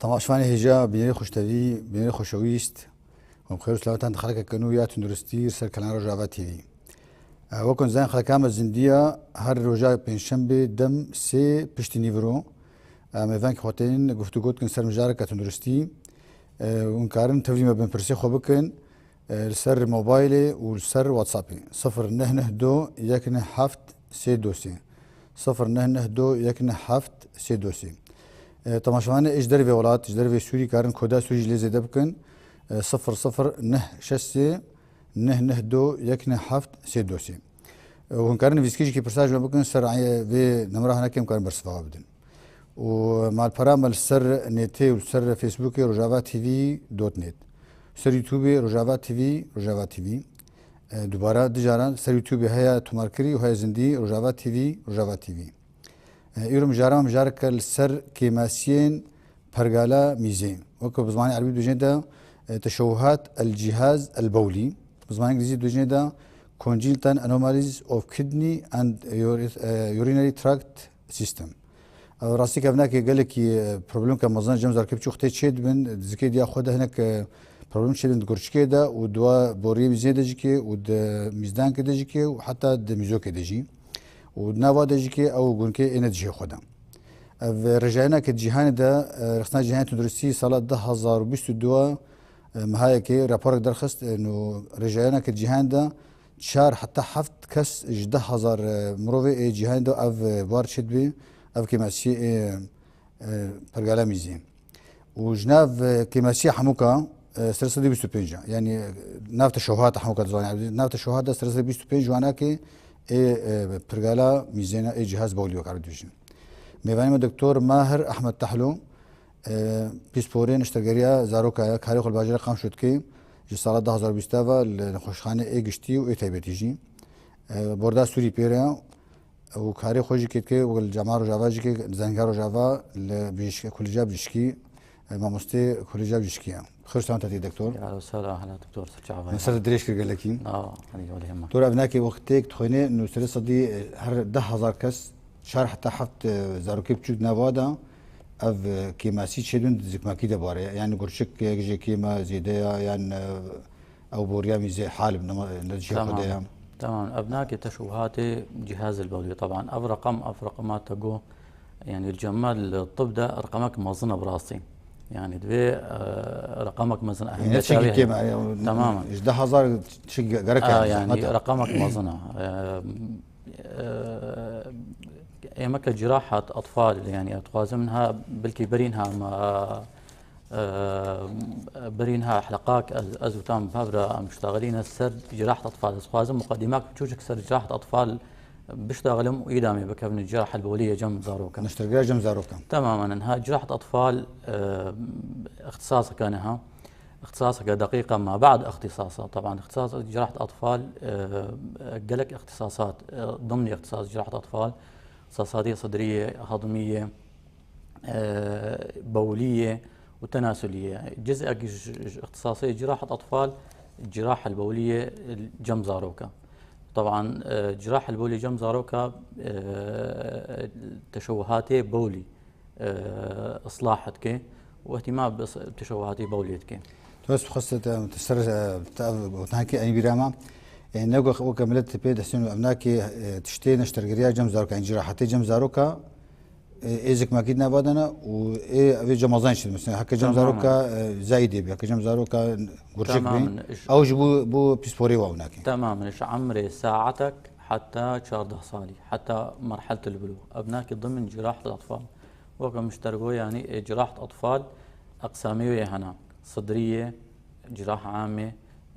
تماشفاني هجا بيني خوشتوي بيني خوشويست وبخير وسلامتان خلقك كانوا يا تندرستي سر كلام رجاء تي في وكن زين خلق كامل زندية هر رجاء بينشنبه دم سي بشتي نيفرو ميفانك خوتين گفتگوت كن سر مجاركة تندرستي ونكارن تفريمة بين برسي خوبكن السر موبايلي والسر واتسابي 092 يكن حفت سي دوسي 092 يكن حفت سي دوسي تماشاوانه ايش دري ولات ايش دري سوري كارن كودا سوري لي دبكن 00 نه دو يكن حفت سي دوسي وهنكارن فيسكيجي كي برساج بكن سر في نمره هنا كم كان برسفا بدن ومع البرامج السر نيتي والسر فيسبوك رجاوا تي في دوت نت سر يوتيوب رجاوا تي في رجاوا تي في دوباره دجاران سر يوتيوب هيا توماركري وهي زندي رجاوا تي في رجاوا تي في يورم جارم جارك السر كيماسيين برغالا ميزين وكو بزمان عربي دوجندا تشوهات الجهاز البولي بزمان انجليزي دوجندا congenital anomalies of kidney and urinary tract system راسي كفناك قال لك بروبلم كمزان جمزار كيف شوختي تشد من زكي دي اخذ هناك بروبلم شد من كورشكي دا ودوا بوري زياده جكي ود ميزدان كده جكي وحتى دميزو كده جي ودناوا دجكي او غونكي انرجي خدا رجعنا كجهان دا رخصنا جهان تدرسي سنه 2022 مهايكي رابور درخست انه رجعنا كجهان دا شهر حتى حفت كس 10000 مروفي جهان دا اف بارشد بي اف كيماسي برغالا ميزي وجناف كيماسي حموكا سرسدي بيستوبينجا يعني نافت شوهات حموكا زواني نافت شوهات سرسدي بيستوبينجا وانا كي برغالا ميزانا جهاز بولي وكار دوجين ميواني دكتور ماهر احمد تحلو بيسبورين اشتغاريا زاروكا كاريخ الباجره قام شوتكي جي سال 2020 لخوشخانه گشتي و تايبتيجي بوردا سوري بيريا وكاري خوجي كيتكي والجماعه رجاواجي كي زنگارو جاوا لبيش كوليجا بيشكي ماموستي كوليجا بيشكي خير سلامتك دكتور يا وسهلا اهلا دكتور سرجعوا مسألة دريش قال لك خليك ولا يهمك دكتور ابناكي وقتك تخوني انه سرسه دي هر 10000 كس شهر حتى حفت زاروكي بتشود نافادا اف كيماسي تشدون زكماكي دباره يعني قرشك يجي كيما زيديا يعني او بوريا زي حالب نجي خديها تمام ابناكي تشوهاتي جهاز البولي طبعا اف رقمات تقو يعني الجمال الطب ده رقمك موزنه براسي يعني دبي رقمك مثلا يعني تشكي كيما تماما 10000 تشكي قرك يعني رقمك موزنه ايامك جراحه اطفال يعني اتخاذ منها بلكي برينها ما برينها حلقاك ازوتام فابرا مشتغلين السر جراحه اطفال اتخاذ مقدمات بتشوفك سر جراحه اطفال بيشتغلهم وإدامي بكفن الجراحة البولية جم زاروكا نشتغل جم زاروكا تماما انها جراحة أطفال اختصاصها كانها اختصاصها دقيقة ما بعد اختصاصها طبعا اختصاص جراحة أطفال قالك اختصاصات ضمن اختصاص جراحة أطفال اختصاصاتية صدرية هضمية بولية وتناسلية جزء اختصاصية جراحة أطفال الجراحة البولية جم زاروكا طبعا جراحة البولي جم زاروكا تشوهاتي بولي اصلاحتك واهتمام بتشوهاتي بوليتك بس خاصة تسر وتنحكي أي براما يعني نقول وكملت بيد حسين أبناكي تشتي نشترجريا جم زاروكا يعني جراحتي جم زاروكا إيزك ما كنا بدنا وإيه أبي جمازين شد مثلا حكي جم زاروكا زايدة بيا كجم زاروكا قرشك بين أو جبوا بو بيسبوري وهناك تماما إيش عمري ساعتك حتى شهر صالي حتى مرحلة البلوغ أبناك ضمن جراحة الأطفال وكم مشتركوا يعني جراحة أطفال أقسامية هنا صدرية جراحة عامة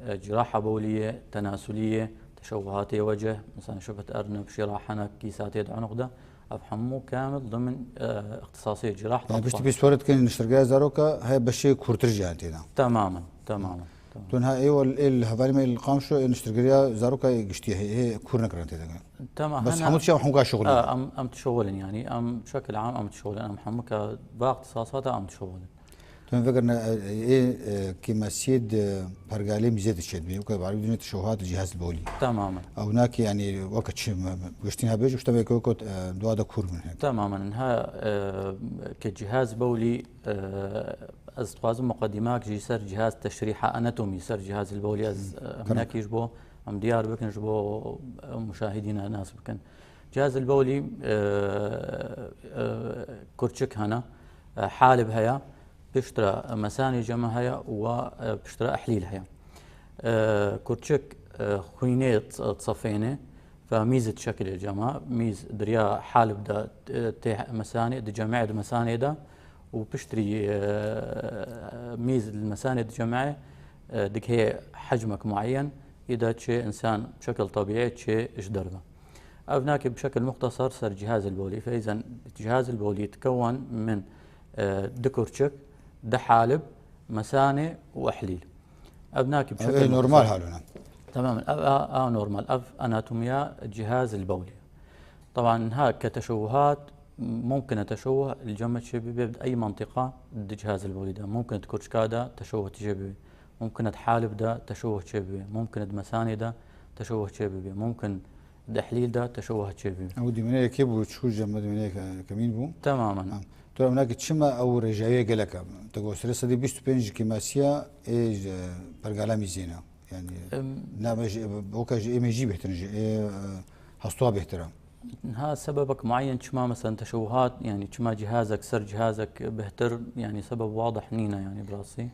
جراحة بولية تناسلية تشوهات وجه مثلا شبهة أرنب شراح حنك كيسات يد عنق ده أفهمه كامل ضمن اختصاصية جراحة يعني بس تبي سبورت كن نشترجع زاروكا هاي بشيء كورترجع تينا تماما تون هاي الهفالي ما القامشو نشترجع زاروكا يقشتي هي كورنا كرنتي ده تمام بس حمود شيء حموكا شغل أم تشغلن يعني أم بشكل عام أم تشغلن أم حموكا باقي اختصاصاتها أم تشغلن تو فكرنا ايه كيما سيد برقالي ميزات الشد بي وكذا بعرف دنيا تشوهات الجهاز البولي تماما. او هناك يعني وقت شيء قشتينها بيج وشتبه كوكوت دوا دا كور من هيك تماما. انها كجهاز بولي از توازن مقدمات جي سر جهاز تشريح اناتومي سر جهاز البولي از هناك يجبو ام ديار بكن يجبو مشاهدينا ناس بكن جهاز البولي كرتشك هنا حالب هيا بيشترى مساني جمع هيا وبيشترى احليل هيا كرتشك خوينه تصفينه فميزة شكل الجماعة ميز دريا حالب دا مساند جماعة مساند دا وبشتري ميز المساند جماعة دك هي حجمك معين إذا تشي إنسان بشكل طبيعي تشي إيش دربه أبناك بشكل مختصر صار جهاز البولي. فإذا جهاز البولي يتكون من دكورتشك ده حالب مسانة وأحليل أبناك بشكل نورمال هالونا تماما. نورمال اناتوميا الجهاز البولي. طبعا ها كتشوهات ممكن تشوه الجمع الشبيبي بأي منطقة الجهاز البولي ده ممكن كرشكا ده تشوه شبيبي ممكن حالب ده تشوه شبيبي ممكن مساني ده تشوه شبيبي ممكن دحليل ده تشوه شبيبي او دي منيه كيف وتشوج جمع دي منيه كمين بو تماما. تو هناك تشما او رجعيه قالك تقول سلسه دي 25 كيماسيا ايج برقالا ميزينا يعني نعم بوكا جي ما يجيب احترام حصتوها باحترام ها سببك معين كما مثلا تشوهات يعني كما جهازك سر جهازك بهتر يعني سبب واضح نينا يعني براسي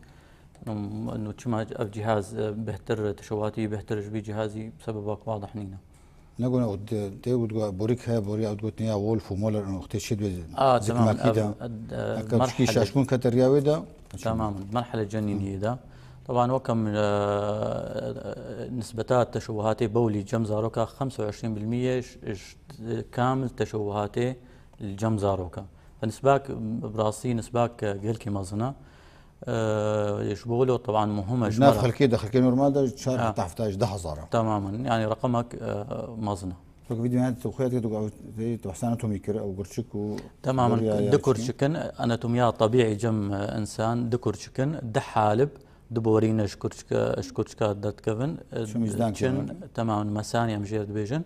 انه كما جهاز بهتر تشوهاتي بهتر جبي جهازي سببك واضح نينا نقول تقول بوريك ها بوري او تقول نيا وولف ومولر انه اختي شد تمام. مرحله شاشكون كترياوي ده تماما مرحله جنينيه ده طبعا وكم نسبتات تشوهاتي بولي جمزاروكا 25% كامل تشوهاتي الجمزاروكا فنسباك براسي نسباك قلكي مزنا يشبهوا طبعا مهمه جمال خلكي دخل كي نورمال ده شهر تحتاج 10,000 تماما يعني رقمك مزنا فك فيديو هذا توخيات تقول زي توحسانتهم يكر او قرشك تماما دكور شكن اناتوميا طبيعي جم انسان دكور شكن دحالب دبورينا شكوتشكا دات كفن تماما مساني امجير دبيجن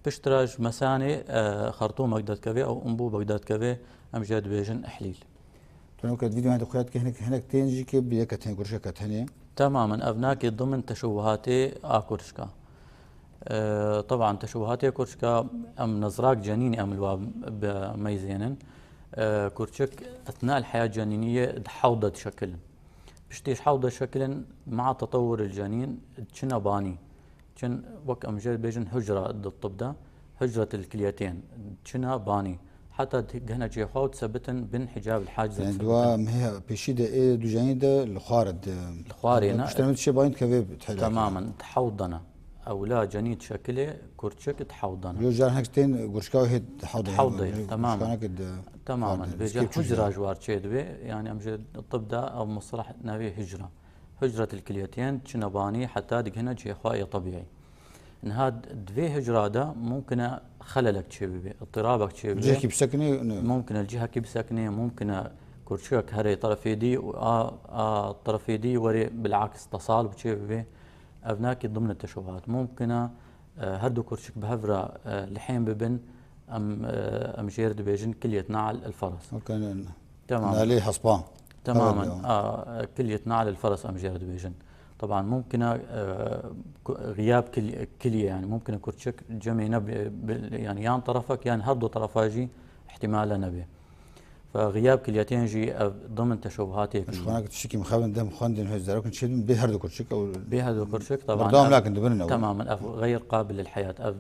بشتراج مساني خرطومك دات كفي او انبوبك دات كفي امجير دبيجن احليل تنو كد فيديو هذا خويات هناك تنجي كي بيك تن قرشكا تهني تماما ابناك ضمن تشوهاتي اكورشكا طبعا تشوهاتي كورشكا ام نزراك جنيني ام الواب بميزينن كورشك اثناء الحياه الجنينيه تحوضت شكل بشتيش حوضة شكل مع تطور الجنين كنا باني كن وك امجر بيجن هجرة الطب ده هجرة الكليتين كنا باني حتى هنا جي حوض ثبتن بين حجاب الحاجز يعني دوا هي بيشيدة ايه دو جاني ده الخارد الخارينا اشترمت شي باين كبيب تماما تحوضنا او لا جنين شكله كورتشك تحوضنا يو جار هكتين قرشكاو هي تحوضي تماما تماما بيجي حجرة جوار تشيدوي يعني امجد الطب ده او مصطلح نبي هجرة الكليتين كنباني حتى دق هنا جي خوايا طبيعي ان هاد دفي هجرة ده ممكن خللك تشيبي اضطرابك تشيبي الجهة كيف سكني ممكن الجهة كيف سكني ممكن كورتشك هري طرفي دي طرفي دي وري بالعكس تصال بتشيبي ابناك ضمن التشوهات ممكن هردو كورتشك بهفرة لحين ببن ام جيرد بيجن كلية نعل الفرس كان تمام عليه حصبان تماما كلية نعل الفرس ام جيرد بيجن طبعا ممكن غياب كلية يعني ممكن كورتشك جمعي نبي يعني يان طرفك يعني هردو طرفاجي احتمال نبي فغياب كليتين جي ضمن تشوهات هيك مش هناك تشكي مخابن دم خاندن هي زراك نشيل بهردو كرشك او بهردو كرشك طبعا بردام لكن دبرنا تماما غير قابل للحياه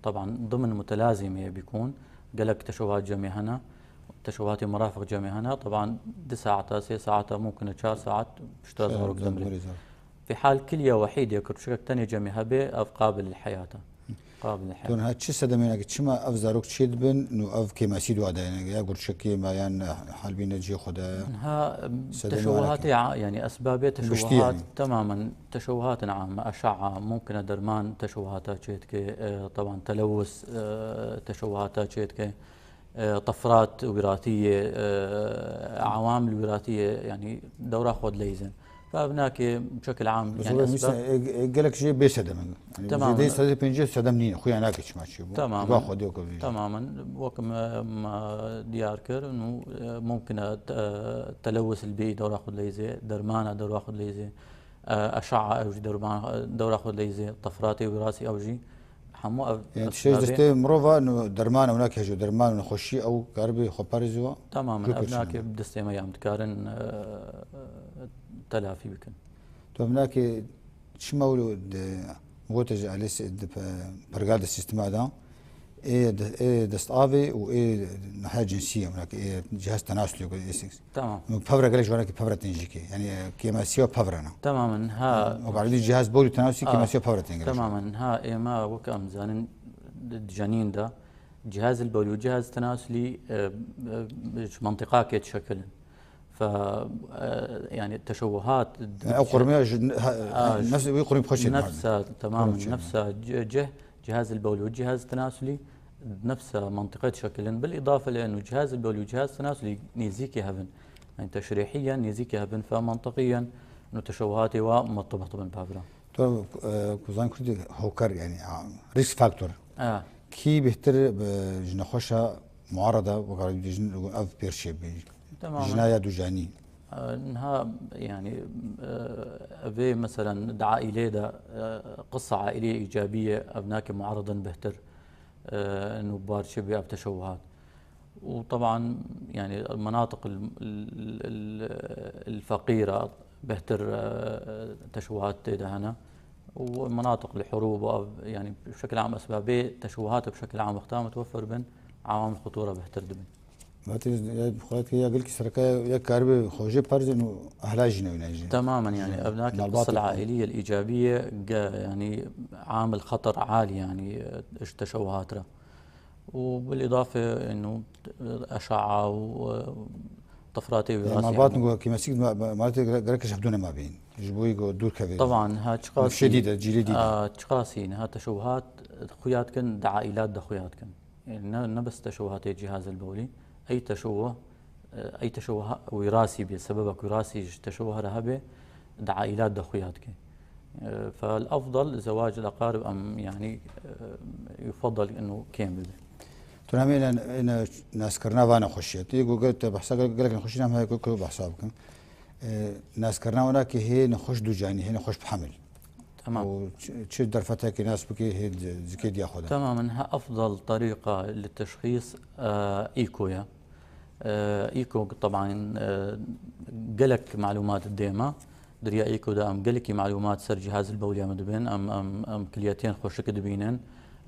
طبعا ضمن متلازمه بيكون قالك تشوهات جميع هنا تشوهات مرافق جميع هنا طبعا 9 ساعات ممكن 4 ساعات بيشتغل زورك دمري في حال كليه وحيده كرشك ثاني جميعها قابل للحياه قابل للحياه دون هاد شي سدمينك تشما افزاروك تشيد بن نو اف كيما سيدو هذا يعني يا قلت شكي ما يعني حالبين نجي خدا ها تشوهات يعني اسباب تشوهات يعني. تماما تشوهات عامه اشعه ممكن درمان تشوهات شيتك طبعا تلوث تشوهات شيتك طفرات وراثيه، عوامل وراثيه يعني دورها خود ليزن. فهناك بشكل عام يعني مثلا قال لك شيء بيسدم يعني تماما جدي سدم بينجي سدم نين اخويا انا كش ماشي تماما خذ يوك تماما وكم ما ديار كر انه ممكن التلوث البيئي دور اخذ ليزي، درمانه دور اخذ ليزي، اشعه اوجي دور اخذ ليزي، طفراتي وراثي اوجي حمو يعني شيء دستي مروفا انه درمان هناك هجو درمان نخشي او كاربي خباريزوا تماما ابناك بدستي ما يعم تكارن تلافي بكن. تو هناك شمولو موتج على برقاد السيستم هذا ايه دست افي وايه ناحيه جنسيه هناك ايه جهاز تناسلي يقول اي 6 تمام بفبرة قالش هناك بفبرة تنجيكي يعني كيما سيو بفبرنا تماما ها وبعد جهاز بولي تناسلي كيما سيو بفبرة تنجيكي تماما ها ايما وكم زانن الجنين ده جهاز البولي والجهاز التناسلي منطقة كيتشكلن ف يعني التشوهات او قرميه نفس يقرم بخشن نفسها تماما نفسها جهاز البولي والجهاز التناسلي نفسها منطقة شكل، بالإضافة لأنه جهاز البولي والجهاز التناسلي نيزيكي هبن يعني تشريحيا نيزيكي هبن فمنطقيا أنه تشوهاتي ومرتبطة بالبابرا. تو كوزان كردي هوكر يعني ريسك فاكتور كي بيهتر بجنخوشة معارضة وقال بيجن أف بيرشي تماما جناية دوجاني انها يعني في مثلا عائلة ده قصة عائلية إيجابية أبناك معرضا بهتر انه بارشي باب تشوهات. وطبعا يعني المناطق الفقيرة بهتر تشوهات دهنا، ومناطق الحروب يعني بشكل عام أسباب تشوهات بشكل عام اختار متوفر بين عوامل خطورة بهتر دبن. باتي بخواتك يا قلك سركايا يا كاربي خوجي بارز انه اهلاجنا وناجي تماما يعني ابناك القصه العائليه الايجابيه يعني عامل خطر عالي يعني تشوهاتها، وبالاضافه انه اشعه وطفرات وراثيه مرباط نقول كيما سيد مالتي قالك شهدونا ما بين يجبوا دور كبير طبعا ها اشخاص شديده جديده اشخاصين ها تشوهات خوياتكن عائلات ده خوياتكن يعني نبس تشوهات الجهاز البولي اي تشوه وراثي بسبب وراثي تشوه رهبه عائلات دخوياتك. فالافضل زواج الاقارب ام يعني يفضل انه كامل. تنامي انا ناس كرنافانا خشيت يقول قلت بحسا قال لك نخش نام هاي كل بحسابكم ناس كرنا هناك هي نخش دوجاني هي نخش بحمل تمام تشد درفتها كي ناس بكي هي زكيد ياخذها تماما. افضل طريقه للتشخيص ايكويا ايكو طبعا قلك معلومات الديما دريا ايكو دا ام قلكي معلومات سر جهاز البولي مدبين ام كليتين خوشك دبينن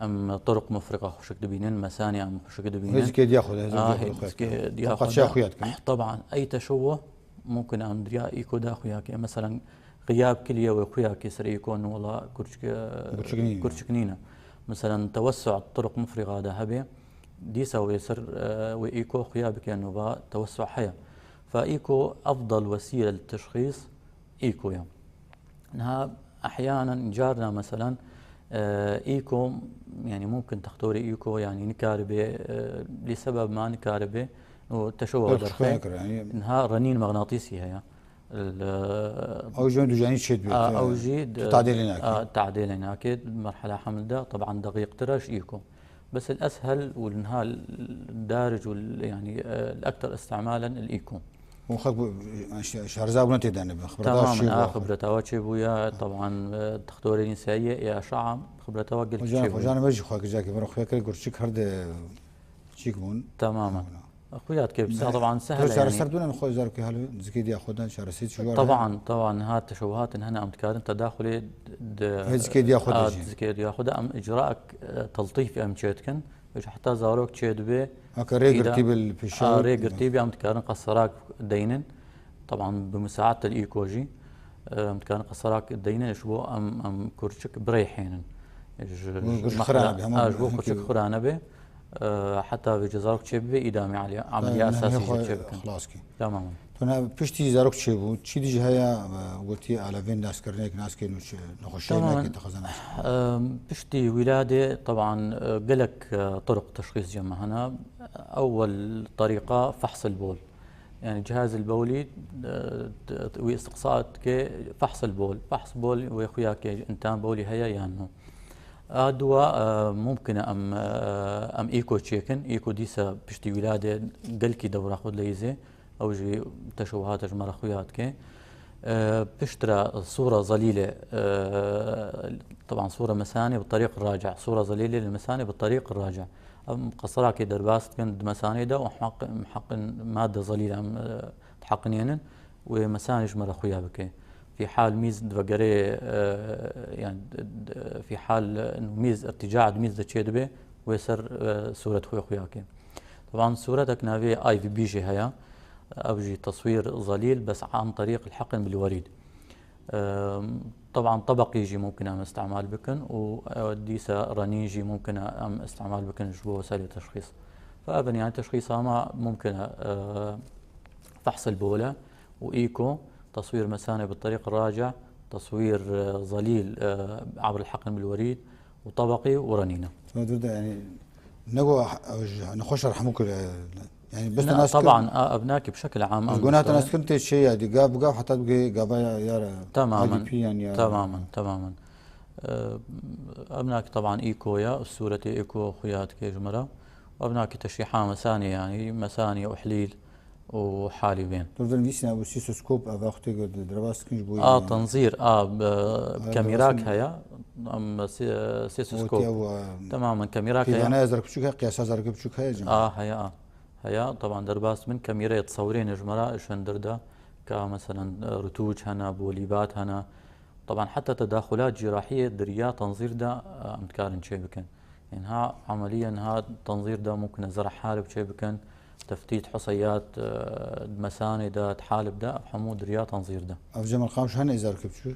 ام طرق مفرقه خوشك دبينن مساني ام خوشك دبينن زكيد ياخذ طبعا اي تشوه ممكن ام دريا ايكو دا خوياك مثلا غياب كليه وخوياك يصير يكون والله كرشكنينه مثلا توسع الطرق مفرغه هذا هبه ديسا ويسر وإيكو خيابك يعني با توسع حياة. فإيكو أفضل وسيلة للتشخيص إيكو يعني. إنها أحيانا جارنا مثلا إيكو يعني ممكن تختاري إيكو يعني نكاربة لسبب ما نكاربة وتشوه درخي يعني إنها رنين مغناطيسي هي أو جون دوجاني تشد بيت أو جيد تعديل هناك تعديل هناك مرحلة حمل ده طبعا دقيق تراش إيكو بس الاسهل والنها الدارج يعني الاكثر استعمالا الايكو. وخب شهرزاد بنتي دانا خبرتها تماما خبرتها وتشيبويا طبعا تختوري نسائيه يا شعب خبرتها وقلت شيبويا وجانا ماجي خوك جاكي بروح خويا كل قرشك هرد تشيكمون تماما اخويات كيف طبعا سهله يعني سردونا نخوي زارك هل زكي دي ياخذها شهر ست شهور طبعا هاد التشوهات ان هنا ام تكارن تداخلي زكي دي ياخذها زكي دي ياخذها ام اجراء تلطيف ام تشيتكن حتى زاروك تشيد به هكا ريغرتي بالبيشاو ريغرتي بام تكارن قصراك دينن طبعا بمساعده الايكوجي ام تكارن قصراك دينن شبو ام كرشك بريحين خرانه كرشك خرانه به حتى بجزارك تشبي إدامي على عملية أساسية تشبكن خلاص كي تماما. تونا بشتي زاروك تشيبو تشي دي هيا قلتي على فين ناس كرنيك ناس كي نخشينا كي تخزنا بشتي ولادة طبعا قلك طرق تشخيص جمع هنا. أول طريقة فحص البول، يعني الجهاز البولي واستقصاء فحص البول، فحص بول ويخوياك انتان بولي هيا يانو دوا ممكن ام ايكو تشيكن ايكو ديسا بشتي ولاده قلكي دورا خود ليزي او جي تشوهات جمر خوياتك بشترى صورة ظليلة طبعا صورة مسانة بالطريق الراجع، صورة ظليلة للمسانة بالطريق الراجع مقصرة كي درباست كند مسانة دا ومحق مادة ظليلة تحقنين ومسانة جمر خويا بك في حال ميز دفقري يعني في حال انه ميز ارتجاع ميز دتشيدبه ويسر صورة خوياك. طبعا صورتك نافي اي في بي جي هيا أوجي تصوير ظليل بس عن طريق الحقن بالوريد. طبعا طبقي يجي ممكن أم استعمال بكن وديسا رنيجي ممكن أم استعمال بكن جبو وسائل التشخيص. فأبن يعني تشخيص ما ممكن فحص البولة وإيكو، تصوير مثانة بالطريق الراجع، تصوير ظليل عبر الحقن بالوريد، وطبقي ورنينة. يعني نقو نخش رحمك يعني بس ناس طبعا ابناك بشكل عام قلنا ناس كنت شيء يعني قاب حتى تبقى قابا يا تماما يعني تماما ابناك طبعا ايكويا الصورة ايكو خويات كيجمرة، وابناك تشريحة مسانية يعني مسانية وحليل وحالبين. تفضل فيسنا ابو سيسوسكوب افاختي درباس كنج بوي تنظير كاميراك هيا سيسوسكوب تماما كاميراك هيا انا زرك بشوك قياس زرك بشوك هيا هيا طبعا درباس من كاميرا تصورين جمرة شن دردا كمثلا رتوج هنا بوليبات هنا. طبعا حتى تداخلات جراحية دريا تنظير دا متكارن شيء بكن يعني ها عمليا ها تنظير دا ممكن زرع حالب شيء بكن تفتيت حصيات مسانة دا تحالب دا حمود دريا تنظير دا أفجم القامش هنا إذا ركبت شو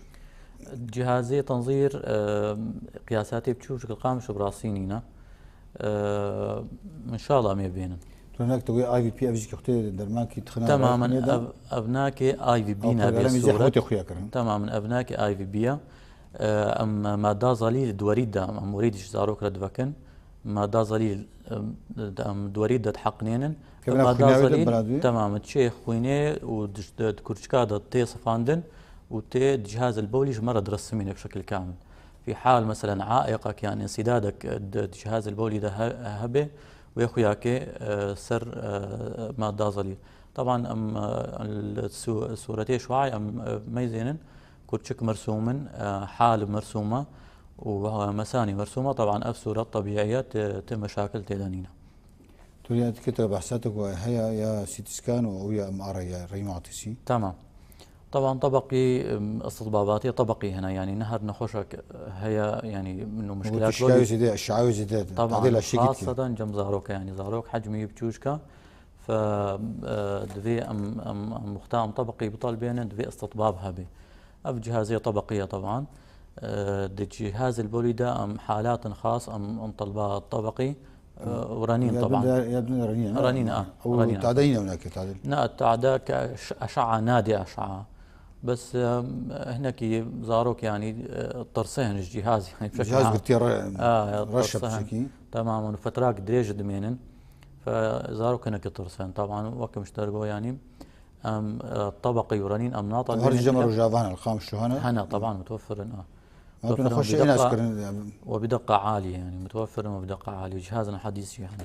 جهازي تنظير قياساتي بتشوف القامش براسينينا إن شاء الله ما بينن. هناك تقول اي في بي افجي كختي درماكي تخنا تماما ابناك اي في بي نابي تماما ابناك اي في بي ام ماده ظليل دوريدا مريدش زاروك ردفكن ماده ظليل دوريدا تحقنين ماده ظليل تماما تشيخ ويني ودكرشكادا تي صفاندن وتي الجهاز البولي مرض رسمينه بشكل كامل. في حال مثلا عائقك يعني انسدادك الجهاز البولي ده هبه وياك سر مادة ظليل. طبعا ام الصورتين شوعي ام ميزين كرتشك مرسوم حالب مرسومه ومساني مرسومه طبعا اف صورة طبيعيه تم مشاكل تيدانينا. تولي كتب بحثاتك وهي يا سيتي سكان ويا ام ار يا ري معطيسي تمام. طبعا طبقي استطباباتي طبقي هنا يعني نهر نخوشك هي يعني منه مشكلات الشعاوي زيادات طبعا خاصة جم زاروك يعني زاروك حجمي بتشوشكا ف دفي ام مختام طبقي بطل بين دفي استطباب هبي اف جهازية طبقية طبعا جهاز البوليدا ام حالات خاص ام طلبات طبقي ورنين طبعا يبدو رنين رنين تعدين هناك تعدين لا التعداء كأشعة نادئة أشعة بس هناك زاروك يعني طرسين الجهاز يعني بشكل عام جهاز رشب بشكل تماما وفتراك دريج دمينن فزاروك هناك طرسين طبعا وقت مشتركوا يعني طبقي ورنين ام ناطق هرج جمر وجافان الخامس شو هنا طبعا متوفر نخش وبدقة عالية يعني متوفر وبدقة عالية جهازنا حديث يعني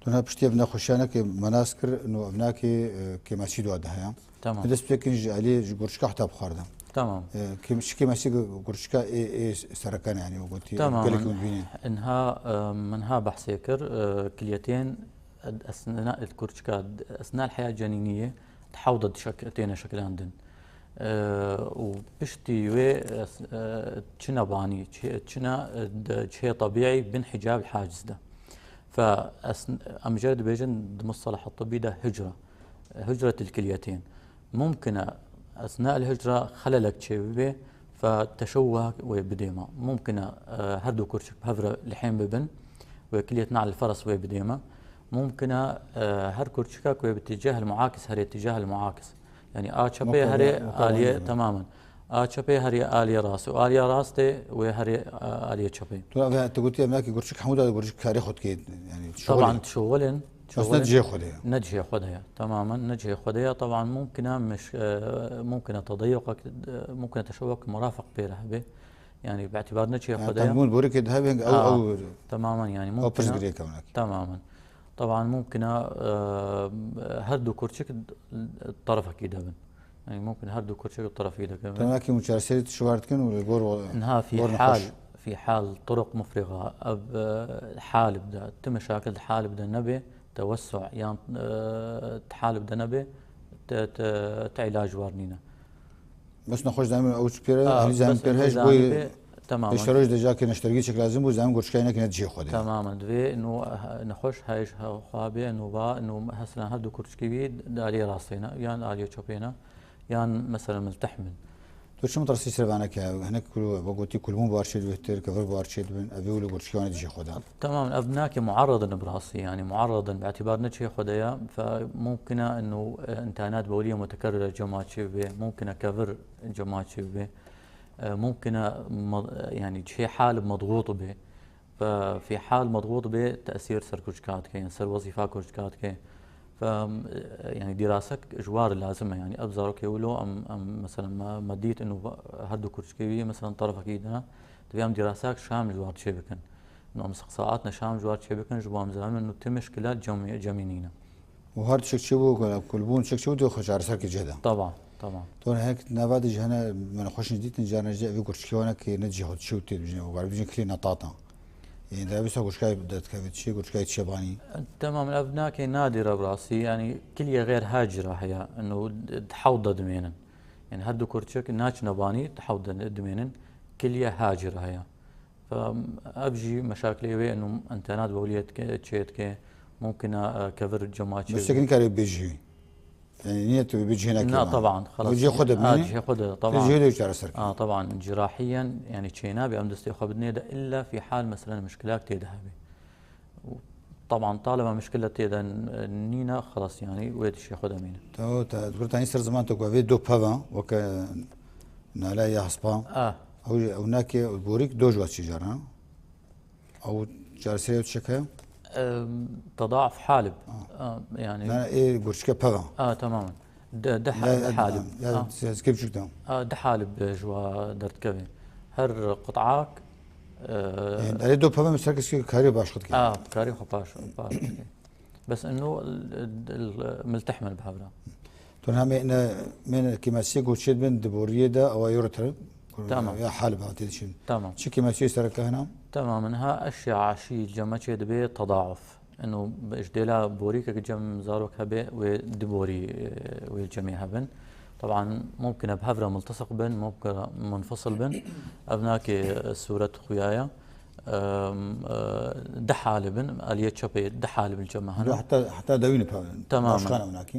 أنا بشتي ابنا خشانك مناسكر إنه ابناك كما سيدو هذا تمام بالنسبة كنج عليه جورشكا حتى بخارده تمام كما سيد جورشكا إيه سركان يعني وقلتي تمام منها بحسيكر كليتين أثناء الكورشكا أثناء الحياة الجنينية تحوضت شكل عندن وبشتي وي تشنا باني تشنا شيء طبيعي بانحجاب الحاجز ده فأمجرد بيجن المصطلح الطبي ده هجرة الكليتين ممكن أثناء الهجرة خللك شيء فتشوه وبديما ممكن هردو كرشك بهفرة لحين ببن وكلية نعل الفرس وبديمة ممكن هر كرشكاك وباتجاه المعاكس هري اتجاه المعاكس يعني شبه هري آلية تماما شبه هري آلية راس وآلية راس تي وهري آلية شبه. انت قلت لي هناك قرشك حموده قرشك كاري خد كيد يعني طبعا تشغلن بس نتجي خدها نجي خدها تماما نجي خدها طبعا ممكن مش ممكن تضيقك ممكن تشوك مرافق بيرهبه يعني باعتبار نجي خدها تنقول بوريك ذهب او تماما يعني او ممكن برزجريك هناك تماما طبعا ممكن هردو كرشك الطرف اكيد هبن يعني ممكن هردو كرشك الطرف ايدك تماكي مشارسيت شوارتكن ولا جور انها في حال طرق مفرغه حال بدا تم مشاكل الحال بدا نبي توسع يعني حال بدا نبي علاج وارنينا بس نخش دائما او سبيرا هل زعما بيرهش بوي تماما اشتروش دجا كي نشتري شكل لازم وزعما قرش كاينه كي نتجي خدها تماما دوي انه نخش هايش خابي انه با انه هسنا هدو كرش كبير دالي راسينا يعني دالي تشوبينا يعني مثلا ملتحمل تو شو مترسي سربانك هناك كل بقولتي كل مو بارشيد ويتر كفر بارشيد بن ابي ولا قرش كاينه تجي خدها تماما ابناك معرض براسي يعني معرض باعتبار نتشي خدايا فممكن انه انتانات بوليه متكرره جماتشي به ممكن كفر جماتشي به ممكن يعني شيء حال مضغوط به ففي حال مضغوط به تاثير سر كرشكات كين سر وظيفه كرشكات كين ف يعني دراسك جوار لازمه يعني ابزرك يقولوا ام مثلا ما ديت انه هدو كرشكي مثلا طرف اكيد تبيام دراسات شامل جوار شبكن انه مسقساءاتنا شامل جوار شبكن جوام زمان انه تم مشكلات جمينينا وهارد شكشبو كلبون شكشبو تو خش عرسك جهدا طبعا تون هيك نبات جهنا من خوش نديت نجانا جاء في قرش كيوانا كي نجي خد شو تي وقال بيجي كلي نطاطا يعني ده بس قرش كاي بدات كاي شيء قرش كاي تشباني تمام الابناء كي نادره براسي يعني كليه غير هاجره هي انه تحوض دمينا يعني هدو كرتشك ناش نباني تحوض دمينا كليه هاجره هي فابجي مشاكلي وي انه انتنات بوليه تشيت كي ممكن كفر جماعه بس كان كاري بيجي يعني نيته بيجي هناك لا طبعا خلاص بيجي خد بمني بيجي خد طبعا بيجي يدور سرك طبعا جراحيا يعني تشينا بأمدستي خبدني ده الا في حال مثلا مشكلات تذهبي طبعا طالما مشكله تيدا نينا خلاص يعني ويد الشيء خدها مينا تو تقول تاني سر زمان تو في دو بافا وك نالا يا حسبا او هناك بوريك دو جوات شجره او جالسه تشكا تضاعف حالب يعني لا ايه قرشكا بافا تماما ده حالب كيف شفتهم ده حالب جوا درت كبي هر قطعاك يعني دو بافا مسكس كاري باش خد كاري باش بس انه ملتحمل بهذا تون هم من كيما سيكو تشد من دبوريه ده او يورتر تمام يا حالب هاتي شيء تمام شي كيما سي سرك هنا تمام انها اشياء شيء جمع شيء دبي تضاعف انه بجديلا بوريك جم زاروك هبه ودبوري والجميع هبن طبعا ممكن بهفره ملتصق بن ممكن منفصل بن ابناك صوره خويايا دحالبن اليه شبي دحالب الجمع هنا حتى دوين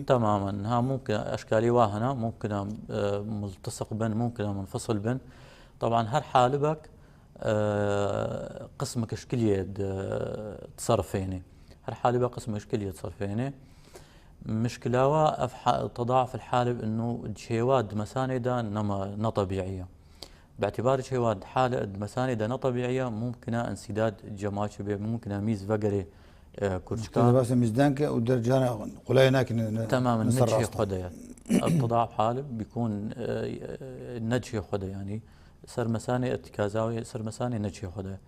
تماما ها ممكن اشكالي واهنا ممكن ملتصق بن ممكن منفصل بن طبعا هر حالبك قسمك اشكاليه تصرفيني هر حالبك قسم اشكاليه تصرفيني مشكلة تضاعف الحالب انه الشيواد مساندة نما طبيعية باعتبار شيواد حالة مساندة طبيعية ممكن انسداد جماعة ممكن ميز فقري كرشكان بس ميزدانك ودرجانا قليناك تماما نجي خدها التضاعف حالب بيكون نجي خدها يعني سر مساني ارتكازاوي سر مساني نجي خدها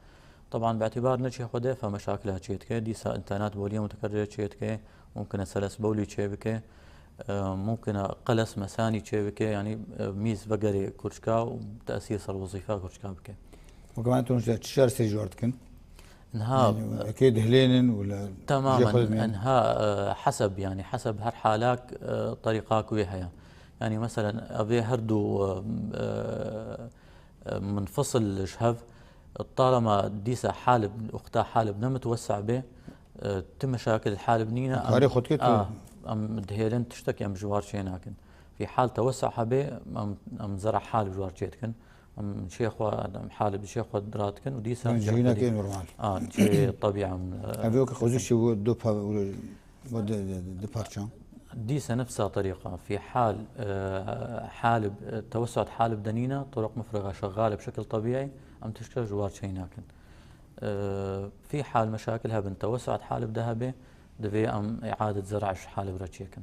طبعا باعتبار نجي خدها فمشاكلها تشيتكي دي انتانات بوليه متكرره تشيتكي ممكن سلس بولي تشيبكي ممكن قلس مساني تشيبكي يعني ميز بقري كرشكا وتأثير صار وظيفة كرشكا بكي وكمان تشار سيجورتكن انها يعني اكيد هلينن ولا تماما انها حسب هر حالك طريقاك وياها يعني مثلا ابي هردو منفصل شهف طالما ديسا حالب اختها حالب نمتوسع به تم مشاكل الحالب نينا كاري خد كده ام دهيلن تشتكي ام جوار شيناكن في حال توسع به ام زرع حالب جوار شيتكن شيخ حالب شيخ دراتكن وديسا جينا كي نورمال شيء طبيعة أبيك خوزي شو دو بارشان ديسا نفسها طريقة في حال حالب توسعت حالب دنينة طرق مفرغة شغالة بشكل طبيعي أم تشكل جوار شيناكن في حال مشاكلها بين توسعت حالب ذهبي دفي أم إعادة زرع حالب رتشيكن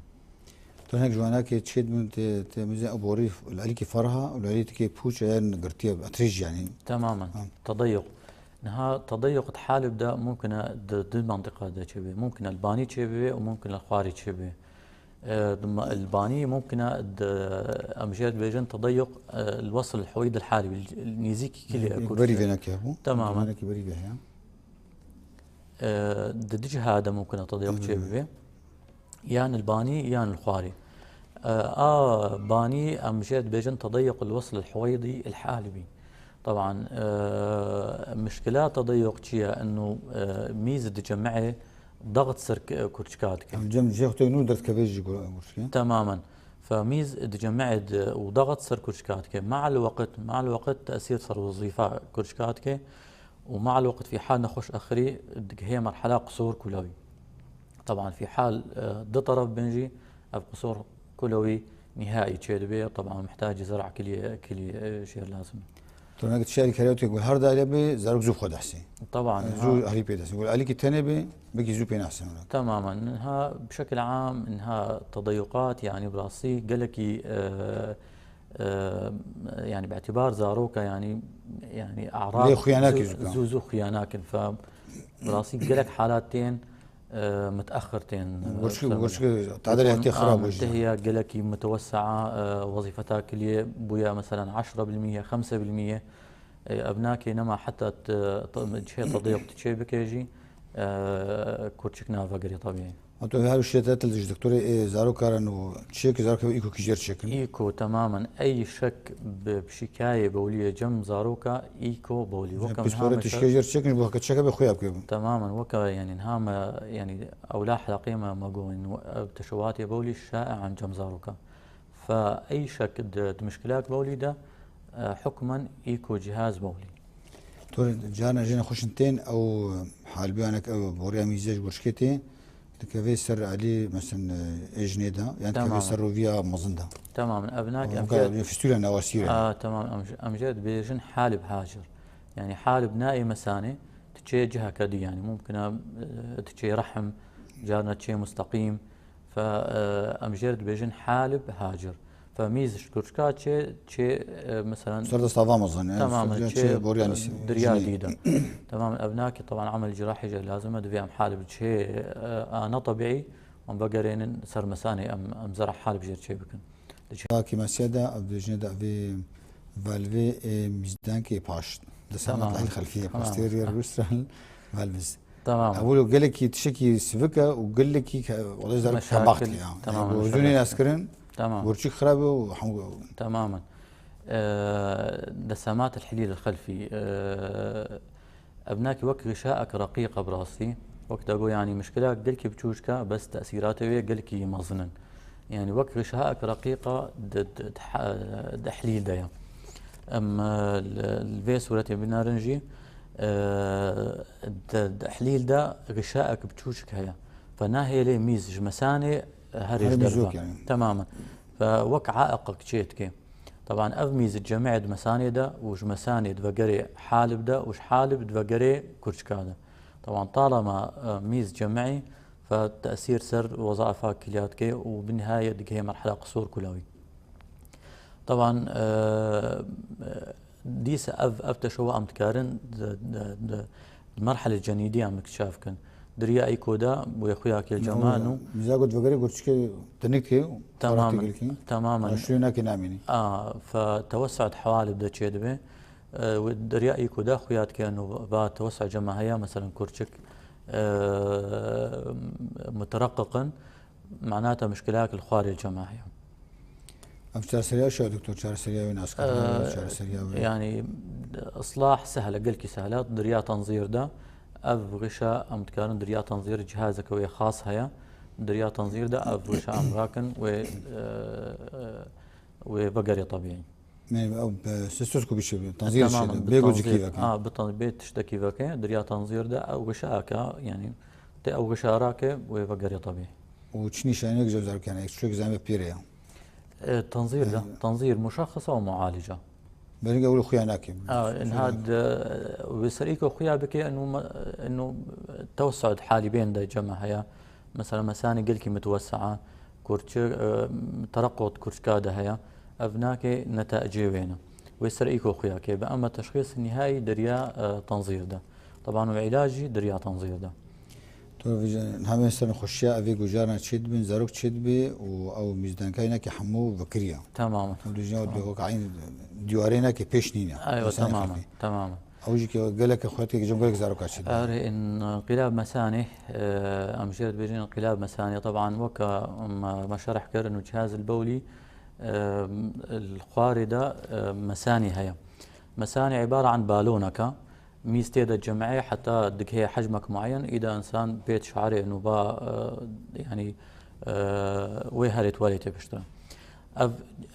تو هناك جوانا كي تشيد من تمزين أبوري العليكي فرها والعليكي بوش يعني قرتيه أتريج يعني تماما تضيق نها تضيق حالب ده ممكن دو منطقة ده شبه ممكن الباني شبه وممكن الخواري شبه الباني ممكن أمجاد بيجن تضيق الوصل الحويد الحالبي النيزيكي كلي بري فيناك يا أبو تماما بري فيها دج هذا ممكن تضيق شبه يان الباني يان الخواري باني أمجاد بيجن تضيق الوصل الحويضي الحالبي طبعا مشكلات تضيق شيء انه ميزه تجمعي ضغط سر كرشكات الجم جيختو نودرت كبيج تماما فميز تجمعت وضغط سر كرشكات مع الوقت تاثير صار وظيفه كرشكات ومع الوقت في حال نخش اخري هي مرحله قصور كلوي طبعا في حال ضد طرف بنجي قصور كلوي نهائي تشيدبي طبعا محتاج زرع كلي شيء لازم تو هناك تشاري كريوتك والهرد عليه بي زارك زوب خد احسن طبعا زو هري بيدس يقول عليك الثاني بي بقي زوبين احسن هناك تماما انها بشكل عام انها تضيقات يعني براسي قالك يعني باعتبار زاروكا يعني اعراض ليه خياناك زوزو خياناك براسي قالك حالاتين متاخرتين وش تعدل احتي خراب منتهيه قالك متوسعه وظيفتها كليه بويا مثلا 10% 5% ابناك نما حتى شيء تضيق تشي بكيجي كورتشكنا فقري طبيعي تو هالو الشتات اللي دكتوري زارو كارن تشيك زارو ايكو كيجير تشيكن ايكو تماما اي شك بشكايه بوليه جم زاروكا ايكو بولي وكا بيسبورت تشيجير تشيكن بو كتشكا بخويا بكيب تماما وكا يعني نهاما يعني اولاح قيمه ماغوين تشواتي بولي الشائع عن جم زاروكا فاي شك مشكلات بولي ده حكما ايكو جهاز بولي تو جانا خوشنتين او حالبي انا بوريا ميزاج ورشكتي كيفي سر عليه مثلا اجنده يعني كيفي سر فيها مزنده تماما ابناك امجد فستوله نواسيره تمام امجد بيجن حالب هاجر يعني حالب نائي مساني تشي جهه كدي يعني ممكن تشي رحم جارنا تشي مستقيم فامجد بيجن حالب هاجر فميز كرشكات تشي مثلا صرت صافا مزن تماما تشي دريا جديده تمام ابناك طبعا عمل جراحي لازم ادفع حالب تشي انا طبيعي ام بقرين صار مساني ام زرع حالب جير تشي بكن كما سيدا ابو جندا في فالفي ميزدانكي باش دسامات الخلفيه باستيريور ويسترال فالفيز تمام اقول قال لك تشكي سفكه وقال لك والله زرع باقت يعني تمام وزوني اسكرين تمام ورشيك خرابه تماما دسامات الحليل الخلفي ابناك وقت غشائك رقيقه براسي وقت اقول يعني مشكلة قلكي بتشوشكا بس تاثيراته قلكي مظنن يعني وقت غشائك رقيقه دحليل دايا اما الفيس ولاتي بنارنجي الدحليل ده غشائك بتشوشك هيا فناهي لي ميزج مساني هرج دربا يعني. تماما فوك عائقك تشيتكي طبعا افميز الجميع مسانيده وش مساند فقري حالب ده وش حالب فقري كرشكاده طبعا طالما ميز جمعي فالتاثير سر وظائفها كلياتكي وبالنهايه ديك هي مرحله قصور كلوي طبعا ديس اف تشو ام تكارن المرحله الجنيديه ام اكتشافكن دريا اي كودا ويا خويا كي الجمانو مزاغد فقري قرشكي تنكي تماما 20 كناميني فتوسعت حوالب دا تشيدبي ودريا اي كودا خويات كانوا با توسع جماهية مثلا كرشك مترققا معناتها مشكلات الخواري الجماهية شهر سريع شو دكتور شهر سريع وين عسكر شهر سريع يعني اصلاح سهله قلكي سهله دريا تنظير ده اف غشاء ام تكارن دريا تنظير جهازك ويا خاص هيا دريا تنظير ده اف غشاء امراكن وبقري طبيعي يعني او سيستوسكوبي شبه تنظير تماما شيء بيجو بالتنظير زكيفا بيت تشتكي فكي دريا تنظير ده او غشاءك يعني تي او غشاراك ويفقر طبيعي. وتشني شانك جوزار كان شو زعما بيريا التنظير ده تنظير مشخصة ومعالجة. بلقى اقول اخويا ناكي ان هاد بسريك اخويا بكي انه توسع حالي بين دا جمع هيا مثلا مساني قلكي متوسعة كورتش ترقط كورتشكادا هيا ابناكي نتائجي وينه ويسريك اخويا كي اما التشخيص النهائي دريا تنظير ده طبعا وعلاجي دريا تنظير ده. تو هم مثلا خشيا افي جوجارنا تشد بن زاروك تشد بي او ميزدان كاينا كي حمو بكريا تماما ودجنا بيقول عين ديوارينا كي بيشنينا ايوه تماما تماما. اوجي كي قال لك اخواتي كي جنب لك زاروك تشد اري ان انقلاب مساني امجرت بيجين انقلاب مساني طبعا وكا ما شرح كر انه الجهاز البولي الخواردة مساني هي مساني عبارة عن بالونك ميزتي الجمعية حتى دك هي حجمك معين إذا إنسان بيت شعري إنه با يعني ويهري تواليتي بشتري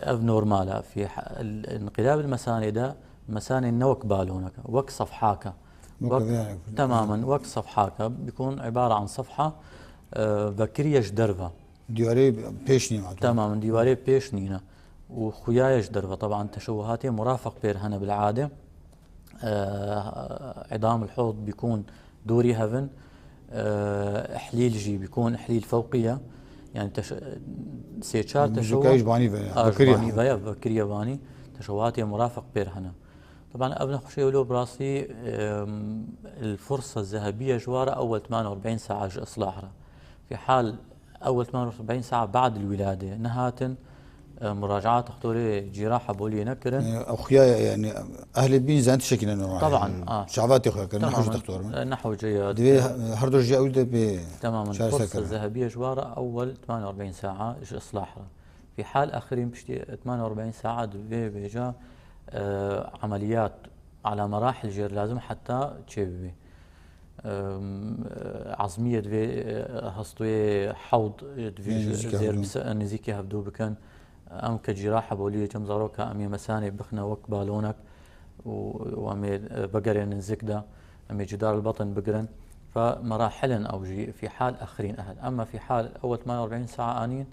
أف نورمالا في الانقلاب المساني ده مساني نوك بالونك وك صفحاك تماما وك صفحاك بيكون عبارة عن صفحة بكريش درفة ديواري بيشني معتوه تماما ديواري بيشنينا وخيايش درفة طبعا تشوهاتي مرافق بير هنا بالعادة عظام الحوض بيكون دوري هفن احليل جي بيكون احليل فوقيه يعني سيتشار تشوه باني فيا بكريا باني تشوهاتي مرافق بير هنا طبعا قبل نخش له براسي الفرصه الذهبيه جواره اول 48 ساعه اصلاحها في حال اول 48 ساعه بعد الولاده نهاتن مراجعات دكتوري جراحه بوليه نكرن يعني اخويا يعني اهل البين زانت شكل انه طبعا شعبات اخويا كان نحو دكتور نحو جيد دبي هردو جي اولد ب تماما الفرصه الذهبيه جواره اول 48 ساعه ايش اصلاحها في حال اخرين بشتي 48 ساعه دبي بيجا عمليات على مراحل جير لازم حتى تشيبي عظميه دبي هستوي حوض دبي زير نزيكي هبدو بكن ام كجراحه بوليه جم زاروكا امي مساني بخنا وك بالونك وامي بقرن نزكدا امي جدار البطن بقرن فمراحل او جي في حال اخرين اهل اما في حال اول 48 ساعه انين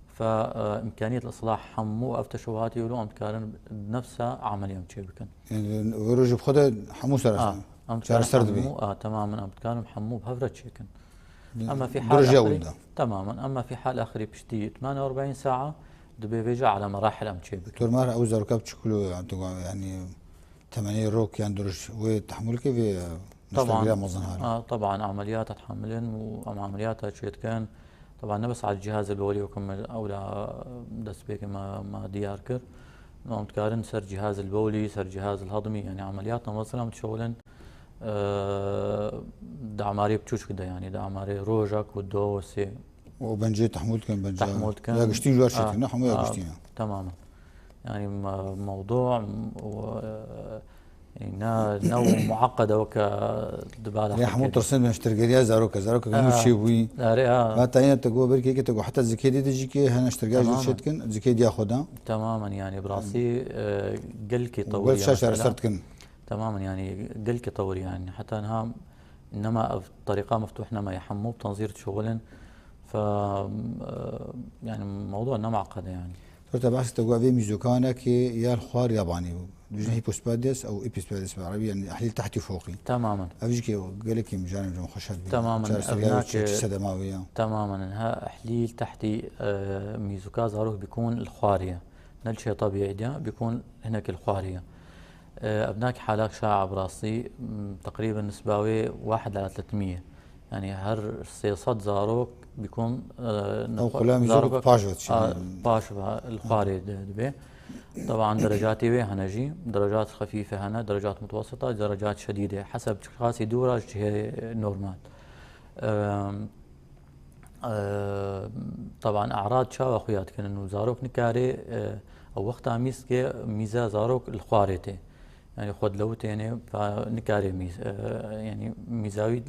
فامكانيه الاصلاح حمو او تشوهاتي ولو ام تكارن بنفسها عمليه متشبكن يعني وروج بخدا حمو سرطان شهر سرد بي تماما ام تكارن حمو بهفره تشيكن اما في حال اخرين تماما اما في حال اخري بشتي 48 ساعه دبي بيجا على مراحل ام تشيبك دكتور مار او زركاب تشكلو يعني 8 روك يعني درج وتحمل كيف طبعا طبعا عمليات تحملن وعمليات تشيت كان طبعا نبس على الجهاز البولي وكم اولا دس بيك ما دياركر نوم تكارن سر جهاز البولي سر جهاز الهضمي يعني عملياتنا مثلا متشولن دعماري بتشوش كده يعني دعماري روجك والدوسي وبنجي تحمل كان لا قشتين جوار شكل نحن يا قشتين تماما يعني موضوع يعني نوع معقده وكدبالة يا حمود ترسم من اشترقاليا زاروكا كانوا شيبوي ما تعين تقوى بركي كي تقوى حتى الزكي دي تجيكي هنا اشترقال جو شتكن الزكي دي ياخذها تماما يعني براسي قلكي طوري قلت شاشه رسرتكن تماما يعني قلكي طوري يعني حتى انها انما الطريقه مفتوحنا ما يحمو بتنظير شغلن ف يعني موضوع معقد يعني صرت بحث تقوى في ميزوكانا كي يا الخوار ياباني بجن هيبوسباديس او ايبيسباديس بالعربي يعني احليل تحتي وفوقي تماما افجي كي قال لك مجانب مخشب تماما سدماويه تماما انها احليل تحتي ميزوكا زاروك بيكون الخواريه نل شيء طبيعي ده بيكون هناك الخواريه ابناك حالات شائعه براسي تقريبا نسباوي 1:300 يعني هر صيصات زاروك بيكون او قلامي زاروك باشوا الخواري دبي طبعا درجاتي به هنجي درجات خفيفه هنا درجات متوسطه درجات شديده حسب خاصي دورة هي نورمال طبعا اعراض شاو اخويات كان انه زاروك نكاري او وقتها ميسكي ميزا زاروك الخواريتي يعني خد لوتين فنكاري ميز يعني ميزاوي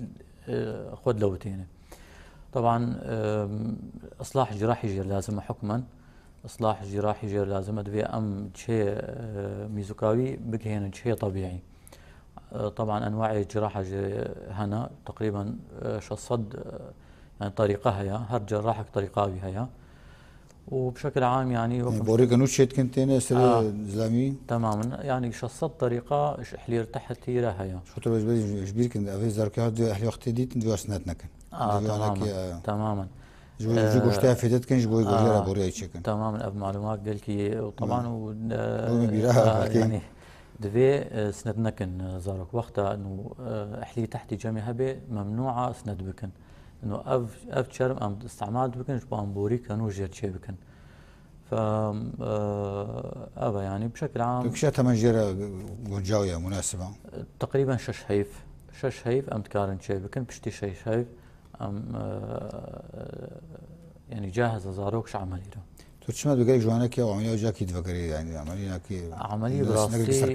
خد لوتين طبعا اصلاح جراحي لازم حكما إصلاح جراحي غير لازم أدوية أم شيء ميزوكاوي بكهن شيء طبيعي. طبعا أنواع الجراحة هنا تقريبا شصد يعني طريقة هيا هر جراحك طريقة هيا، وبشكل عام يعني بوريك انو شيت كنت انا سر زلامي تماما يعني شصد طريقة حلير تحت هي هيا شو تبغى جبير كنت افي زارك هاد اهلي وقت دي تندو اسنات نكن تماما تماما جو گوشتها فيدت كنش بوي گوجرا بوري اي چكن تماما اب معلومات قال كي وطبعا يعني دفي سند نكن زارك وقتها انه احلي تحت جميع هبه ممنوعه سند بكن انه اف شرم ام استعمال بكن بان بوري كانوا جير شي بكن ف ابا يعني بشكل عام كشات من جرا جاويه مناسبه تقريبا شش هيف ام تكارن شي بكن بشتي شي هيف ام يعني جاهز زاروكش عمليه تو چما بقولك جوانا كي عمليه جاكي تفكري يعني عمليه براسي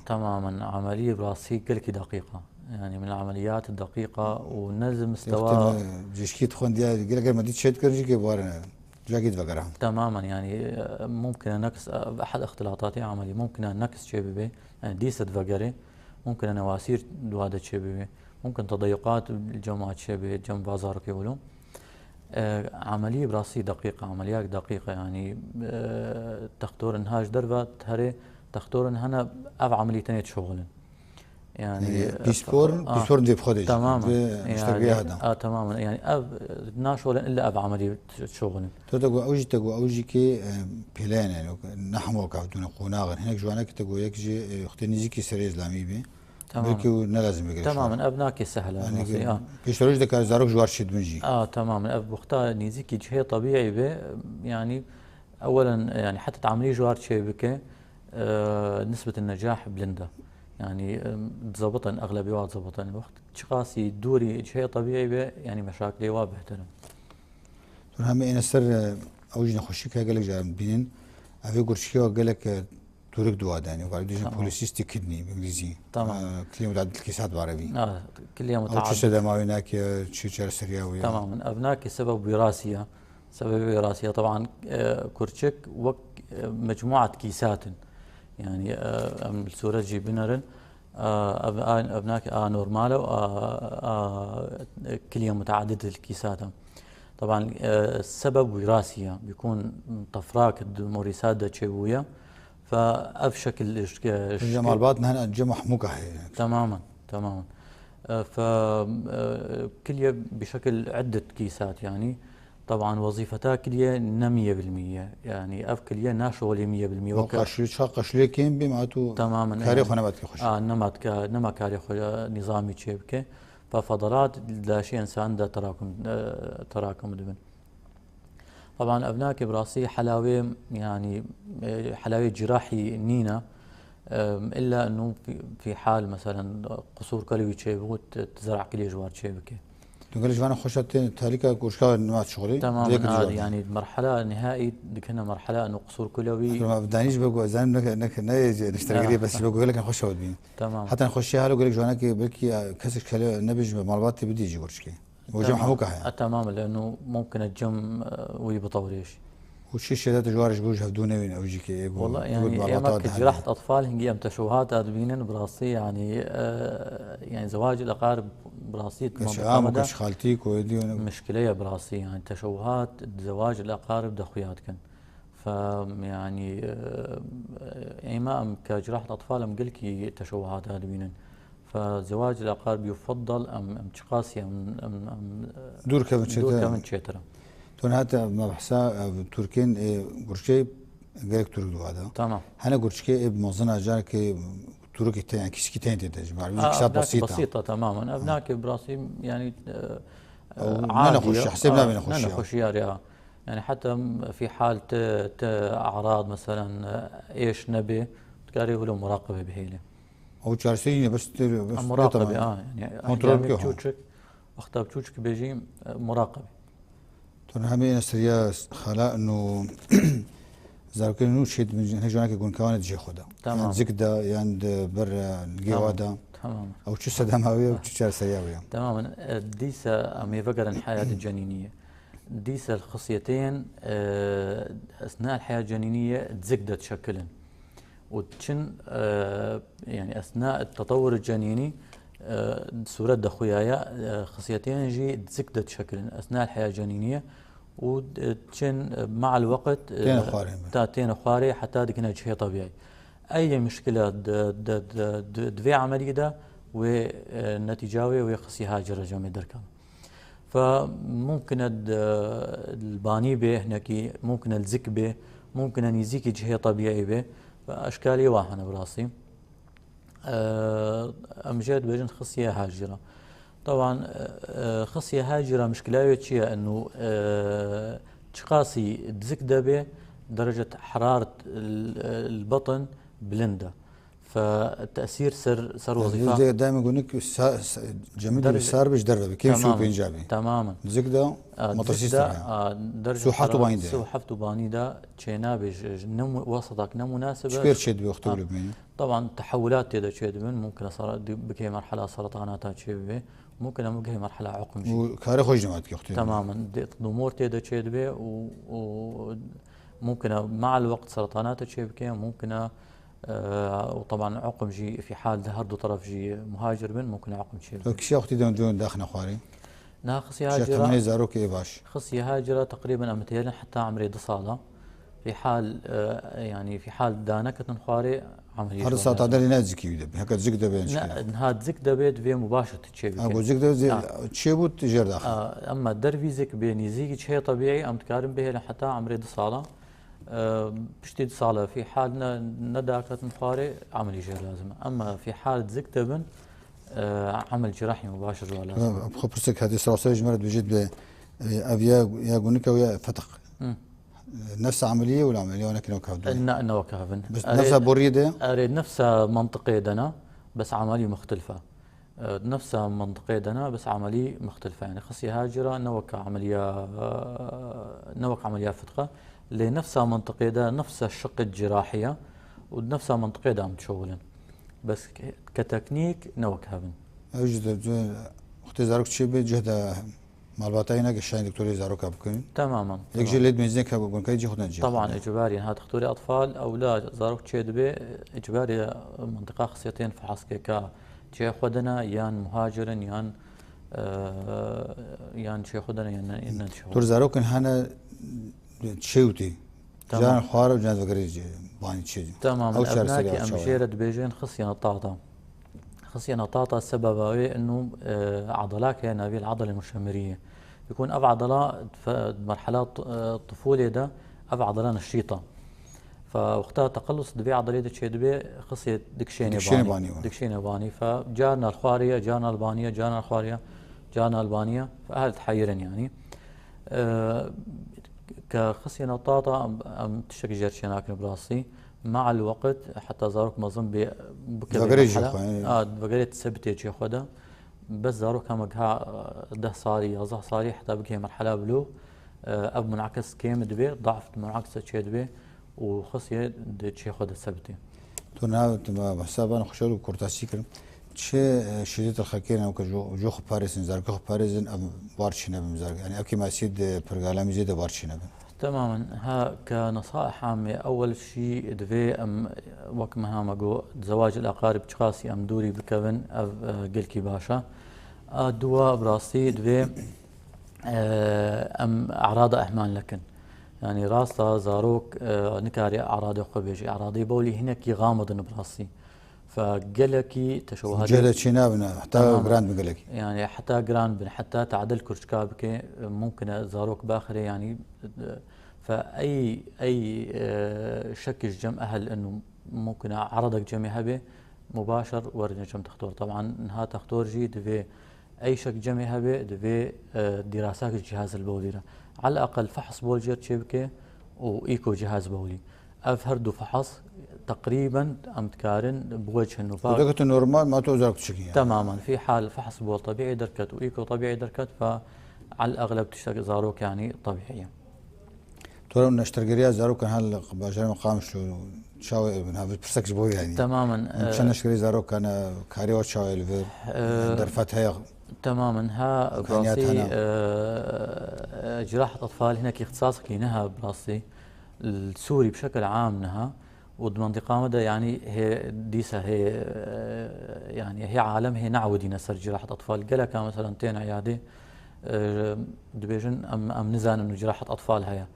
تماما عمليه براسي كلكي دقيقه يعني من العمليات الدقيقه ونزل مستوى جيشكي تخون دي قال ما دي تشد كرجي كي بار جاكي تفكرها تماما يعني ممكن نكس احد اختلاطاتي عملي ممكن نكس شبيبي يعني ديست فقري ممكن نواسير دوادة شبيبي ممكن تضيقات الجماعات شبي جنب بازار يقولون عملية براسي دقيقة عمليات دقيقة يعني تختار انهاج دربة تهري تختار انهنا اف عملية تانية شغل يعني بيسبور دي بخدج تماما يعني تماما يعني اف ناشول الا اف عملية شغل تقو اوجي كي بلان يعني نحمو كافدون قناغ هناك جوانك تقو يكجي اختنيزي سري اسلامي بي تماما لازم يقرا تماما ابناك سهله يعني كيشروج دك زاروك جوار شد منجي تماما اب بختار نيزيكي شيء طبيعي به يعني اولا يعني حتى تعملي جوار شيء بك نسبه النجاح بلندا يعني تزبطن اغلبيه وقت تزبطن الوقت شخاصي دوري شيء طبيعي به يعني مشاكل واضح ترى هم انا سر اوج نخشي قال لك جاب بينين ابي قرشي قال لك تورك دواد يعني وقال ديجن بوليسيستي كدني بالانجليزي تمام كل يوم متعدد الكيسات بعربي كل يوم متعدد او شو ما هناك شيء سرياوي تماما ابناك سبب وراثيه طبعا كورتشك وك مجموعه كيسات يعني الصوره جي بنرن ابناك نورمال كل يوم متعدد الكيسات طبعا السبب وراثي بيكون طفراك الدموريسات دتشويه فاف شكل جمال باطن هنا جمع حموكه هي تماما فكلية بشكل عدة كيسات يعني طبعا وظيفتها كلية 100% يعني اف كلية ناشولي 100% قشلي كيم بماتو تماما كاريخ نمط كخش نمط كاريخ نظامي تشيبكه ففضلات لا شيء انسان ده تراكم دبن طبعا ابناك براسي حلاوه يعني حلاوه جراحي نينا الا انه في حال مثلا قصور كلوي تشيبو تزرع كلي جوار تشيبكه تقول جوانا خشت تاريكا كوشكا نمات شغلي تماما يعني المرحله النهائي دكنا مرحله انه قصور كلوي ما بدانيش بقوا زين نك نشتغل بس بقول لك نخش ودين تمام حتى نخشها له يقول لك جوانا كي بلكي كسك كلو نبج مالبات بدي يجي ورشكي وجم حموكه تماما لانه ممكن الجم ويبطوريش وشي الشدات جوارش بوجه بدون او جي كي والله يعني ايامك جراحه اطفال هي تشوهات ادبينن براسي يعني يعني زواج الاقارب براسي مش خالتيك ودي مشكله براسي يعني تشوهات زواج الاقارب دخويات كان فيعني ايما كجراحه اطفال ام قلكي تشوهات ادبينن فزواج الاقارب يفضل ام تشقاسي ام دور كمن تشيترا تون هاتا ما بحسا تركين قرشي قالك ترك دو هذا تمام هنا قرشي بموزنة جارك ترك يعني كيسكي تاني تجمع كيسات بسيطة تماما ابناك براسي يعني عادي نخش حسبنا بنخش نخش يعني حتى في حال اعراض مثلا ايش نبي تقاري له مراقبة بهيله او تشارسيني بس مراقبة يعني كنترول بتشوتشك وقتها بتشوتشك بيجي مراقبة تون همين سريا خلا انه زاركن نو شيد من هجوانك يكون كوانت جي خدا تمام زكدا ياند بر الجوادا تمام او تشو سداماويه وتشو سرياويه تماما ديسا امي فقر الحياه الجنينيه ديسا الخصيتين أثناء الحياة الجنينية تزكدت شكلا، وتشن يعني أثناء التطور الجنيني سورة دخويايا خصيتين جي تزكدت شكلا أثناء الحياة الجنينية، وتشن مع الوقت تاتين خواري حتى دكنا شيء طبيعي. أي مشكلة دفي عملية ده ونتيجاوي ويخصي هاجر جامع دركام. فممكن الباني به هناكي، ممكن الزك به، ممكن أن يزيك شيء طبيعي به، فأشكالي واحدة براسي. أمجد بجن خصية هاجرة. طبعا خصية هاجرة مشكلة شيء أنه تشخاصي تزك به درجة حرارة البطن بلندة، فالتأثير سر وظيفة. دائما يقول لك جميل صار بيش دربه كيف شو بينجابي تماما زكدا مطرسيس درجة سو حفتو باني ده سو حفتو باني ده تشينا بيج نم وسطك نم مناسبة شكير شد بيختو لبنان. طبعا تحولات تيدا شد من ممكن صار بكي مرحلة سرطانات شد ممكن بكي مرحلة عقم شد وكاري خوش جماعت كيختو تماما ضمور تيدا شد به وممكن مع الوقت سرطانات شد بكي ممكن وطبعا عقم جي في حال هردو طرف جي مهاجر من ممكن عقم شيء. كشي اختي دون داخنا خواري. نا خصي هاجرة. شفت زاروك اي باش. خصي هاجرة تقريبا امتيلا حتى عمري دصالة في حال يعني في حال دانكة خواري عمري. هذا صوت هذا اللي نازكي يدب هكا زك دبي. لا نهاد زك دبي في مباشرة تشيبي. أقول زك دبي تشيبو تجر داخل. أما دربي زك بيني زيك شيء طبيعي أم تكارم به لحتى عمري دصالة. بشتيد صالة في حال نداكة مخاري عمل شيء لازم، أما في حال زكتبن عمل جراحي مباشر ولا لازم. بخبرتك هذه صراصة جمرت بجد بأبيا يا جونيك ويا فتق. نفس عملية ولا عملية ولا كنا وكافن؟ إنه وكافن. بس نفسها بوريدة؟ أريد نفسها منطقة دنا بس عملية مختلفة. نفسها منطقة دنا بس عملية مختلفة، يعني خصي هاجرة نوك عملية فتقة لنفسها منطقة ده نفس الشق الجراحية ونفسها منطقة ده عم تشغلن بس كتكنيك نوك هبن. أوجد أختي زاروك تشيبي جهد مالباتينا كشاين دكتوري زاروك أبكين. تماما. يجي ليد ميزنك هبكون كي يجي خدنا جي. طبعا إجباري هاد دكتوري أطفال أو لا زاروك تشيدبي إجباري منطقة خصيتين فحص كا شيء خدنا يان مهاجرن يان شيء خدنا يان دكتور زاروك هنا تشيوتي جان خوار وجان وقريج باني تشيجي تمام. أبناك أمشيرة بيجين خصية نطاطا السبب هو إنه عضلات هي نبي العضلة المشمرية يكون أب عضلة في مرحلات الطفولة ده أب عضلة نشيطة، فوقتها تقلص دبي عضلية تشيدبي خصية دكشيني باني فجانا الخوارية جانا البانية جانا الخوارية جانا البانية فأهل تحيرن يعني كخصية نطاطة أم تشكي جرشيناك براسي مع الوقت حتى زاروك مظن بقريت ثبتي شي خدا بس زاروك هم ده صاري يزح صاري حتى بكي مرحلة بلو أب منعكس كيم دبي ضعف منعكس شي دبي وخصية شي خدا ثبتي. تونا تما حسابنا خشلو كورتاسي كرم شيء شديد الخكين أو كجو خباريزن زارك خباريزن أم وارشنا بمزارك يعني أكيد ما سيد برجالام زيد وارشنا. تماما. ها كنصائح عامة أول شيء دفي أم وكما ما زواج الأقارب تشخاصي أم دوري بكفن قلكي باشا دوا براسي دفي أم أعراض أحمان لكن يعني راسا زاروك نكاري أعراض خبيجي أعراضي بولي هناك غامض براسي فقلكي تشوهات جهد شنابنا حتى جراند بقلكي يعني حتى جراند حتى تعدل كرشكابك ممكن زاروك باخره يعني فأي شك جم أهل إنه ممكن عرضك جمي هبه مباشر ورد جم تختار طبعا إنها تختار جي دفي أي شك جمي هبه دفي دراسات الجهاز البولي على الأقل فحص بول جير شبكة وإيكو جهاز بولي أفهردو فحص تقريبا أمتكارن بوجه النفاق. درجة النورمال ما توزرك تشكي يعني. تماما في حال فحص بول طبيعي دركت وإيكو طبيعي دركت فعلى الأغلب تشتغل زاروك يعني طبيعية. ترى من اشترقريا زاروك هل بجري مقام شو شاوي من هذا برسكش بوي يعني. تماما. مشان اشتري زاروك أنا كاريوت شاوي الفير درفت هي تماما ها إمكانيات براسي هنا. جراحة أطفال هناك اختصاصك نها براسي السوري بشكل عام نها والمنطقة مدى يعني هي ديسا هي يعني هي عالم هي نعودي نسر جراحة أطفال قالك مثلا تين عيادة دبيجن أم نزان إنه جراحة أطفال هيا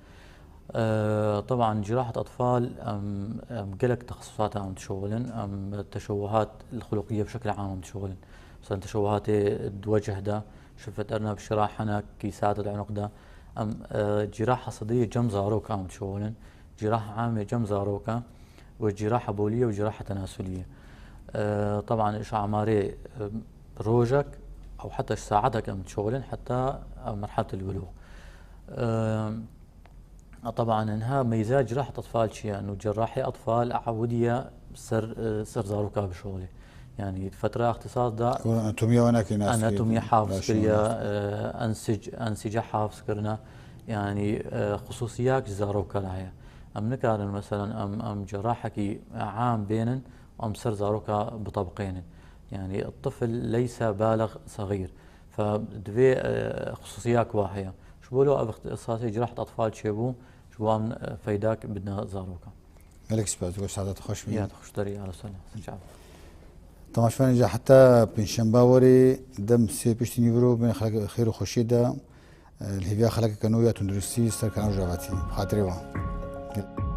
طبعا جراحة أطفال أم قلق تخصصاتها عم تشغلن أم التشوهات الخلقية بشكل عام عم تشغلن مثلا تشوهات الوجه ده شفت أرنب شراح هناك كيسات العنق ده أم جراحة صدرية جم زاروكا عم تشغلن جراحة عامة جم زاروكا وجراحة بولية وجراحة تناسلية طبعا إيش عماري روجك أو حتى ساعدك عم تشغلن حتى مرحلة البلوغ طبعا انها ميزات جراحة اطفال شيء انه جراحي اطفال عودية سر زاروكا بشغله يعني فترة اختصاص ده اناتوميا وناك ناس اناتوميا حافظ كريا انسجة حافظ كرنا يعني خصوصيات زاروكا لها ام نكارن مثلا ام جراحة عام بينن ام سر زاروكا بطبقين يعني الطفل ليس بالغ صغير فدفي خصوصيات واهية شبولو اب اختصاصي جراحة اطفال شيبو شو فيداك بدنا زاروكا ملك سباز تقول سعادة خوش يا بي تخش دري على سنة سنجاب تماشفان جا حتى بنشنباوري دم سي بيشتني برو بين خلق خير وخشيدة الهيفيا خلق كانويا تندرسي سر كانو جاباتي بخاطري وان